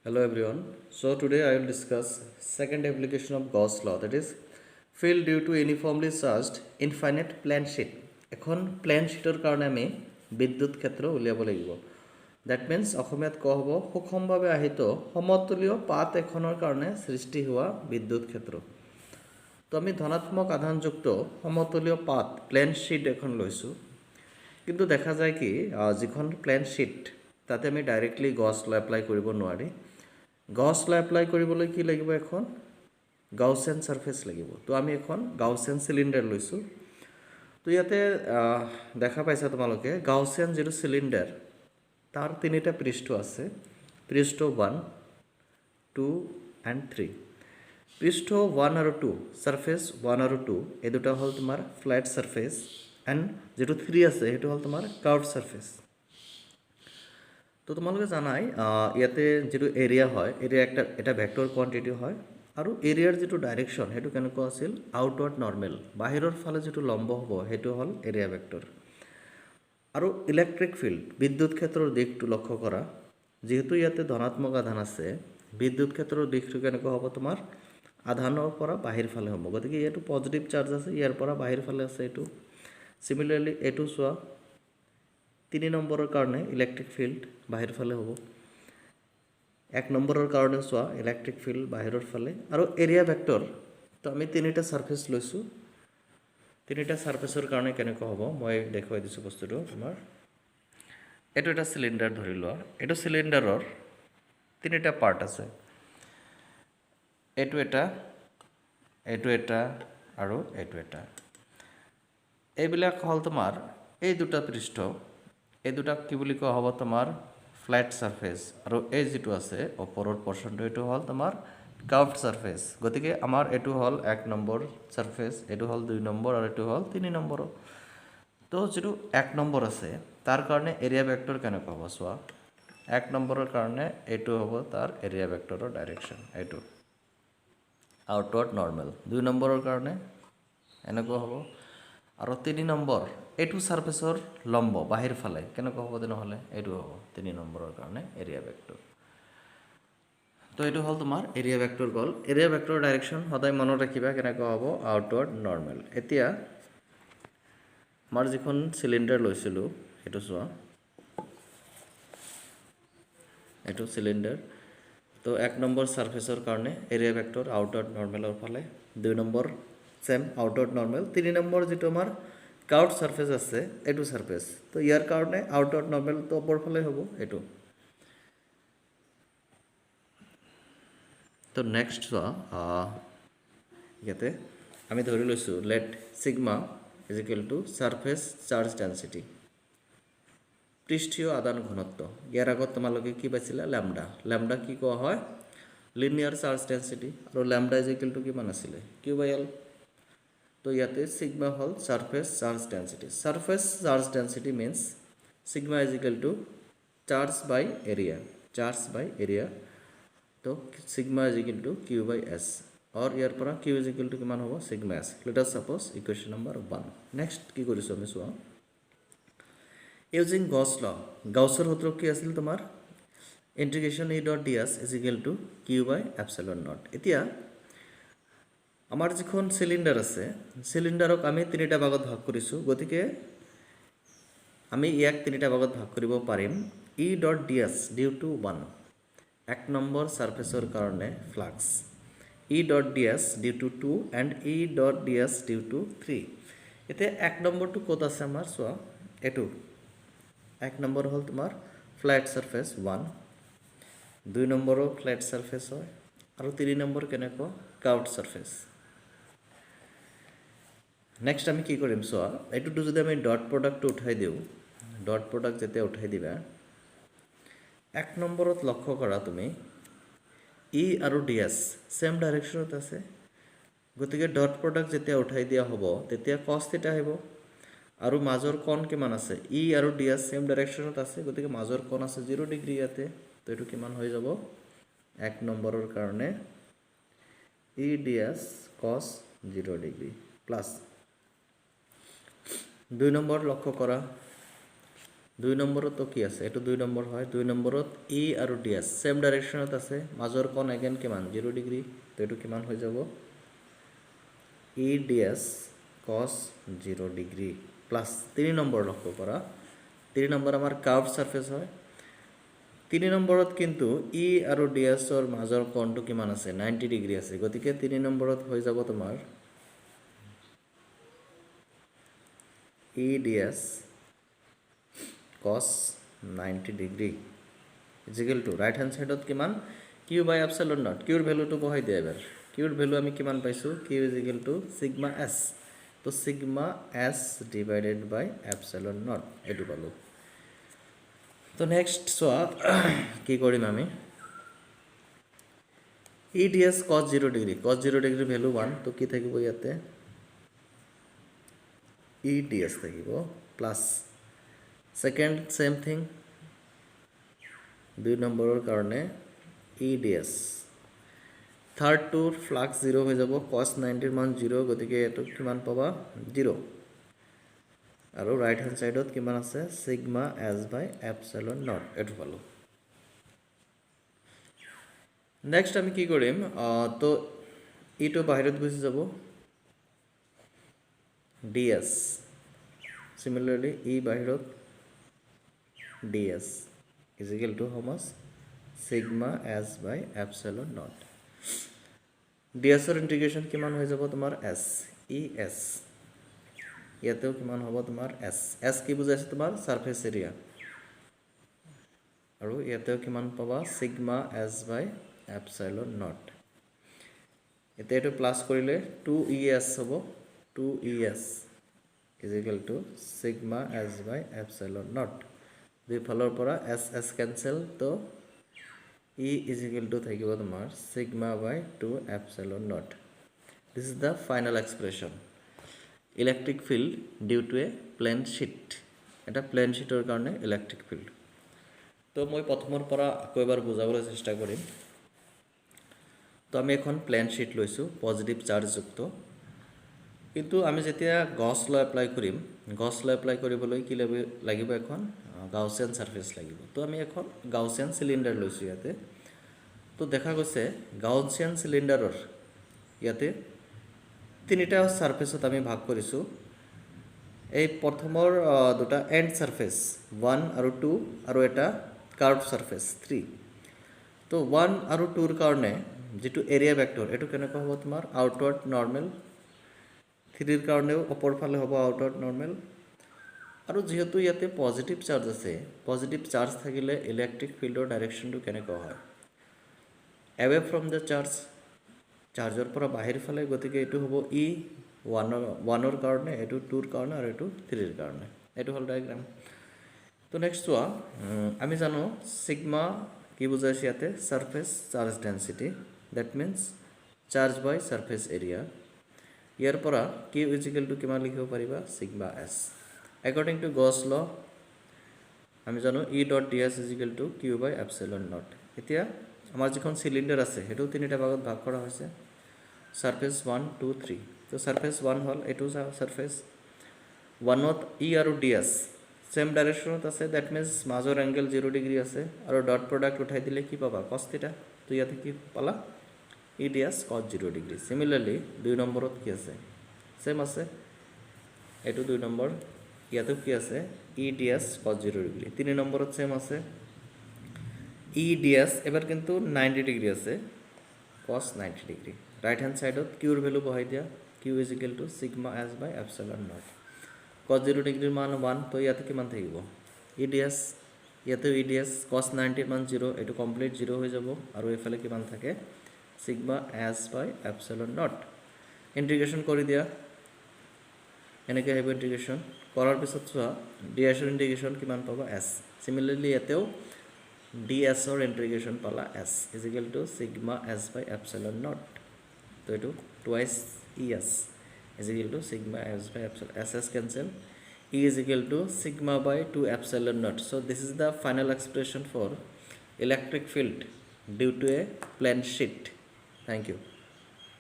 Hello everyone. So today I will discuss second application of Gauss law, that is field due to uniformly charged infinite plane sheet. এখন plan शीटर কাৰণে আমি বিদ্যুৎ ক্ষেত্ৰ উলিয়াব লাগিব। That means অসমীয়াত কোৱা হ'ব সুষমভাৱে আহিত সমতুল্য পাত এখনৰ কাৰণে সৃষ্টি হোৱা বিদ্যুৎ ক্ষেত্ৰ। তো আমি ধনাত্মক আধানযুক্ত সমতুল্য পাত প্লেন शीट এখন লৈছো। কিন্তু দেখা যায় কি যিখন প্লেন शीट তাতে আমি ডাইৰেক্টলি গছ ল এপ্লাই কৰিব নোৱাৰি। গছ ল এপ্লাই কৰিবলৈ কি লাগিব এখন গাউছিয়ান সাৰফেস লাগিব। তো আমি এখন গাউছিয়ান সিলিন্ডাৰ লৈছো। তো ইয়াতে দেখা পাইছা তোমালোকে গাউছিয়ান যেটো সিলিন্ডাৰ তাৰ তিনিটা পৃষ্ঠ আছে। পৃষ্ঠ 1 2 and 3। পৃষ্ঠ 1 আৰু 2 সাৰফেস 1 আৰু 2 এই দুটা হল তোমাৰ ফ্ল্যাট সাৰফেস এন্ড যেটো 3 আছে হেটো হল তোমাৰ কাৰ্ভড সাৰফেস। তো তোমালোকে জানাই ইয়াতে যেটো এৰিয়া হয় এৰিয়া এটা ভেক্টৰ কোয়ান্টিটি হয় আৰু এৰিয়াৰ যেটো ডাইৰেকশন হেটো কেনেকুৱা আছিল আউটৱাৰ্ড নৰ্মেল বাহিৰৰ ফালে যেটো লম্ব হ'ব হেটো হল এৰিয়া ভেক্টৰ। আৰু ইলেক্ট্ৰিক ফিল্ড বিদ্যুৎ ক্ষেত্ৰৰ দিকটো লক্ষ্য কৰা যেহেতু ইয়াতে ধনাত্মক আধান আছে বিদ্যুৎ ক্ষেত্ৰৰ দিকটো কেনেকুৱা হ'ব তোমাৰ আধানৰ পৰা বাহিৰ ফালে হ'ব। গতিকে এটো পজিটিভ চাৰ্জ আছে ইয়াৰ পৰা বাহিৰ ফালে আছে এটো। সিমিলাৰলি এটো সোৱা 3 নম্বৰৰ কাৰণে ইলেক্ট্ৰিক ফিল্ড বাহিৰ ফালে হ'ব। 1 নম্বৰৰ কাৰণে সোৱা ইলেক্ট্ৰিক ফিল্ড বাহিৰৰ ফালে আৰু এৰিয়া ভেক্টৰ তো আমি তিনিটা সাৰফেস লৈছো। তিনিটা সাৰফেসৰ কাৰণে কেনেকুৱা হ'ব মই দেখুৱাই দিছো বস্তুটো তোমাৰ। এটো এটা সিলিন্ডাৰ ধৰি লোৱা এটো সিলিন্ডাৰৰ তিনিটা পাৰ্ট আছে। এটো এটা আৰু এটো এটা। এইবিলাক হল তোমাৰ এই দুটা পৃষ্ঠ এই দুটা কি বুলি কোৱা হ'ব তোমাৰ ফ্ল্যাট সাৰফেস আৰু এই যেটো আছে ওপৰৰ পোৰশনটো এটো হল তোমাৰ কাৰ্ভড সাৰফেস। গতিকে আমাৰ এটো হল 1 নম্বৰ সাৰফেস এটো হল 2 নম্বৰ আৰু এটো হল 3 নম্বৰ। তো যেটো 1 নম্বৰ আছে তাৰ কাৰণে এৰিয়া ভেক্টৰ কেনেকুৱা হ'ব সোৱা 1 নম্বৰৰ কাৰণে এটো হ'ব তাৰ এৰিয়া ভেক্টৰৰ ডাইৰেকশন এটো আউটৱাৰ্ড নৰ্মেল। 2 নম্বৰৰ কাৰণে এনেকুৱা হ'ব আৰু 3 নম্বৰ এটো সাৰফেসৰ লম্ব বাহিৰ ফালে কেনেকুৱা হ'ব তেনেহলে এটো হ'ব 3 নম্বৰৰ কাৰণে এৰিয়া ভেক্টৰ। তো এটো হল তোমাৰ এৰিয়া ভেক্টৰ গল। এৰিয়া ভেক্টৰ ডাইৰেকশন সদায় মনত ৰাখিবা কেনেকুৱা হ'ব আউটৱাৰ্ড নৰ্মেল। এতিয়া আমাৰ যিখন সিলিন্ডাৰ লৈছিলো এটো সোৱা এটো সিলিন্ডাৰ। তো 1 নম্বৰ সাৰফেসৰ কাৰণে এৰিয়া ভেক্টৰ আউটৱাৰ্ড নৰ্মেলৰ ফালে 2 number same outward normal 3 number যেটো আমাৰ কাৰ্ভড সাৰফেস আছে এটো সাৰফেস। তো ইয়াৰ কাৰণে আউটৱাৰ্ড নৰ্মেল তো ওপৰ ফালে হ'ব এটো। তো নেক্সট সোৱা ইয়াতে আমি ধৰি লৈছো let sigma is equal to surface charge density পৃষ্ঠীয় আদান ঘনত্ব। ইয়াৰ আগত তোমালোকে কি পাইছিলা ল্যামডা। ল্যামডা কি কোৱা হয় লিনিয়াৰ চাৰ্জ ডেন্সিটি আৰু ল্যামডা ইজ ইকুয়াল টু কিমান আছিল q/l। তো ইয়াতে সিগমা হল surface charge density. Surface charge density means sigma is equal to charge by area. Charge by area তো sigma is equal to q/s और ইয়াৰ পৰা q is equal to কিমান হ'ব sigma s। Let us suppose equation number 1। Next কি কৰিছো আমি সোৱা using গছ ল গাউছৰ সূত্ৰ কি আছিল তোমাৰ ইন্টিগ্ৰেশন e dot ds is equal two q/ε0। এতিয়া আমাৰ যিখন সিলিন্ডাৰ আছে সিলিন্ডাৰক আমি তিনিটা ভাগত ভাগ কৰিছো। গতিকে আমি ইয়াক তিনিটা ভাগত ভাগ কৰিব পাৰিম e dot ds due to 1 1 number সাৰফেসৰ কাৰণে flux e dot ds due to 2 and e dot ds due to 3। এতিয়া 1 নম্বৰটো ক'ত আছে আমাৰ সোৱা এটো 1 নম্বৰ হল তোমাৰ ফ্ল্যাট সাৰফেস 1 2 নম্বৰো ফ্ল্যাট সাৰফেস হয় আৰু 3 নম্বৰ কেনেকুৱা কাৰ্ভড সাৰফেস। নেক্সট আমি কি কৰিম সোৱা এটোটো যদি আমি ডট প্ৰডাক্টটো উঠাই দিও ডট প্ৰডাক্ট যেতিয়া উঠাই দিবা 1 নম্বৰত লক্ষ্য কৰা তুমি e আৰু ds সেম ডাইৰেকশনত আছে। গতিকে ডট প্ৰডাক্ট যেতিয়া উঠাই দিয়া হ'ব তেতিয়া cos θ আহিব আৰু মাজৰ কোণ কিমান আছে e আৰু ds সেম ডাইৰেকশনত আছে। গতিকে মাজৰ কোণ আছে 0 ডিগ্ৰী ইয়াতে। তো এটো কিমান হৈ যাব 1 নম্বৰৰ কাৰণে e ds cos 0 degree plus 2 number লক্ষ্য কৰা 2 নম্বৰত তো কি আছে এটো 2 নম্বৰ হয় 2 নম্বৰত ই আৰু ds সেম ডাইৰেকশনত আছে মাজৰ কোণ এগেন কিমান 0 ডিগ্ৰী তো এটো কিমান হৈ যাব ই ds cos 0 degree plus 3 number লক্ষ্য কৰা 3 নম্বৰ আমাৰ কাৰ্ভ সাৰফেস হয় 3 নম্বৰত কিন্তু ই আৰু ds ৰ মাজৰ কোণটো কিমান আছে 90 ডিগ্ৰী আছে গতিকে 3 নম্বৰত হৈ যাব তোমাৰ ই ds cos 90 degree is equal to right hand side ot kiman q by epsilon naught q er value to bahai dia ebar q er value ami kiman paisu q is equal to sigma s to sigma s divided by epsilon naught etu palu to next so ki korim ami e ds cos 0 degree value 1 to ki thakibo yate e ds thakibo plus second same thing 2 নম্বৰৰ কাৰণে EDS third to flux 0 হৈ যাব cos 90 ৰ মান 0 গতিকে এটো কিমান পাবা 0 আৰু ৰাইট হ্যান্ড সাইডত কিমান আছে sigma s by epsilon naught এটো পালো নেক্সট আমি কি কৰিম তো ইটো বাহিৰত গুছি যাব ds similarly e বাহিৰত ds is equal to how much sigma s by epsilon naught ds or integration কিমান হৈ যাব তোমাৰ s e s ইয়াতেও কিমান হ'ব তোমাৰ s s কি বুজাইছে তোমাৰ সাৰফেস এৰিয়া আৰু ইয়াতেও কিমান পাবা sigma s by epsilon naught এতে এটো প্লাস কৰিলে 2es হ'ব 2es is equal to sigma s by epsilon naught দুই ফালৰ পৰা s s cancel তো e is equal to থাকিব তোমাৰ sigma by 2 epsilon naught this is the final expression electric field due to a plane sheet এটা plan শীটৰ কাৰণে electric field তো মই প্ৰথমৰ পৰা আকৌ এবাৰ বুজাবলৈ চেষ্টা কৰিম তো আমি এখন প্লেন শীট লৈছো পজিটিভ চাৰ্জ যুক্ত কিন্তু আমি যেতিয়া গস ল এপ্লাই কৰিবলৈ কি লাগিব এখন গাউসিয়ান সারফেস লাগিব তো আমি এখন গাউসিয়ান সিলিন্ডার লৈছো ইয়াতে তো দেখা গৈছে গাউসিয়ান সিলিন্ডাৰৰ ইয়াতে তিনিটা সাৰফেসত আমি ভাগ কৰিছো এই প্ৰথমৰ দুটা এন্ড সাৰফেস 1 আৰু 2 আৰু এটা কাৰ্ভ সাৰফেস 3 তো 1 আৰু 2 ৰ কাৰণে যেটো এৰিয়া ভেক্টৰ এটো কেনেকৈ হ'ব তোমাৰ আউটৱাৰ্ড নৰমাল 3 ৰ কাৰণেও অপৰ ফালে হ'ব আউটৱাৰ্ড নৰমাল আৰু যেহেতু ইয়াতে পজিটিভ চাৰ্জ আছে পজিটিভ চাৰ্জ থাকিলে ইলেক্ট্ৰিক ফিল্ডৰ ডাইৰেকশনটো কেনেকৈ হয় away from the charge চাৰ্জৰ পৰা বাহিৰ ফালে গতিকে এটো হ'ব e 1 ৰ কাৰণে এটো 2 ৰ কাৰণে আৰু এটো 3 ৰ কাৰণে এটো হল ডায়াগ্ৰাম তো নেক্সট ওয়া আমি জানো সিগমা কি বুজাইছে ইয়াতে surface charge density that means charge by surface area ইয়াৰ পৰা q is equal to কিমান লিখিব পাৰিবা sigma s according to Gauss law আমি জানো e dot ds is equal to q by epsilon naught এতিয়া আমাৰ যিখন সিলিন্ডাৰ আছে হেতু তিনিটা ভাগত ভাগ কৰা হৈছে সাৰফেস 1 2 3 তো সাৰফেস 1 হল এটু সাৰফেস 1 ত e আৰু ds সেম ডাইৰেকশনত আছে দ্যাট মিন্স মাজৰ এঙ্গেল 0 ডিগ্ৰী আছে আৰু ডট প্ৰডাক্ট উঠাই দিলে কি পাবা cos θ তো ইয়াতে কি পালা e ds cos 0 ডিগ্ৰী সিমিলাৰলি 2 নম্বৰত কি আছে সেম আছে এটু 2 নম্বৰ ইয়াতে কি আছে e ds cos 0 ডিগ্ৰী 3 নম্বৰত সেম আছে e ds এবাৰ কিন্তু 90 ডিগ্ৰী আছে cos 90 ডিগ্ৰী রাইট হ্যান্ড সাইডত q এর ভ্যালু বহাই দিয়া q is equal to sigma s by epsilon naught cos 0 ডিগ্ৰীৰ মান 1 তো ইয়াতে কিমান থাকিব e ds ইয়াতে e ds cos 90 ৰ মান 0 এটো কমপ্লিট 0 হৈ যাব আৰু এফালে কিমান থাকে sigma s by epsilon naught ইন্টিগ্ৰেশন কৰি দিয়া এনেকৈ আহিব ইন্টিগ্ৰেশন কৰাৰ পিছত চোৱা ds ৰ ইন্টিগ্ৰেশন কিমান পাবা s সিমিলাৰলি এতেও ds ৰ ইন্টিগ্রেশন পালা s is equal to sigma s by epsilon naught তো এটো twice es is equal to sigma s by epsilon s cancel e is equal to sigma by 2 epsilon naught so this is the final expression for electric field due to a plane sheet thank you